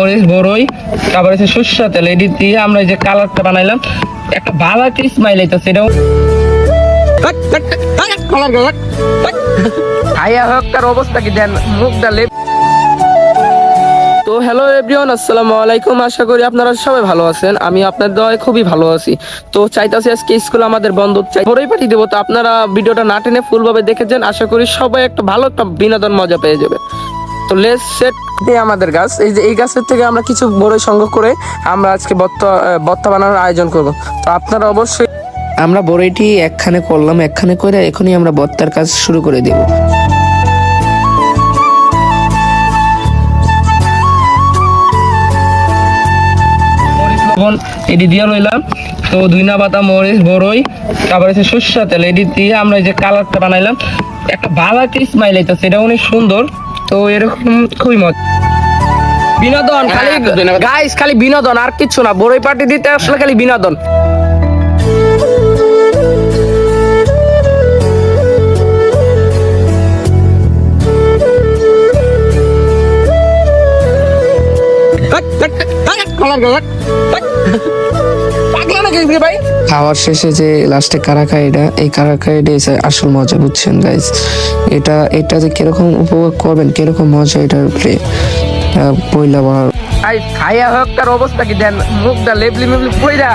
মরিচ বড়ই তারপরে হচ্ছে সরষের তেল এটি দিয়ে আমরা এই যে কালারটা বানাইলাম একটা ভালো একটা স্মাইল আইতাছে এটাও খাইয়া হোক তার অবস্থা কি দেন মুখ ডালে। তো হ্যালো এভরিওয়ান, আসসালামু আলাইকুম। আশা করি আপনারা সবাই ভালো আছেন। আমি আপনার দয়ায় খুবই ভালো আছি। তো চাইতাছি আজকে স্কুল আমাদের বন্ধ, বড়ই পার্টি দেবো। তো আপনারা ভিডিওটা না টেনে ফুলভাবে দেখেছেন, আশা করি সবাই একটা ভালো একটা বিনোদন মজা পেয়ে যাবে। তো লেটস সেট আমাদের গাছ, এই যে এই গাছের থেকে আমরা কিছু বড়ই সংগ্রহ করে আমরা আজকে ভর্তা বানানোর আয়োজন করব। তো আপনারা অবশ্যই আমরা বড়ইটি একখানে করলাম, একখানে করে এখনই আমরা ভর্তার কাজ শুরু করে দেব। এটি দিয়ে রইলাম। তো ধুইনা পাতা মরিচ বড়ই তারপরে হচ্ছে সরষের তেল এটি দিয়ে আমরা এই যে কালারটা বানাইলাম একটা ভালো একটা স্মাইল আইতাছে, এটা অনেক সুন্দর। তো এরকম খুবই মজা বিনোদন, খালি গাইস খালি বিনোদন আর কিছু না। বড়ই পার্টি দিতে আসলে খালি বিনোদন। খাওয়ার শেষে যে লাস্টে কারা খায়, এই কারা খায় আসল মজা, বুঝছেন গাইস? এটা যে কিরকম উপভোগ করবেন, কিরকম মজা এটার উপরে পয়লা খাইয়া হোক তার অবস্থা কি দেন মুখটা লেবলি মেবলি পয়লা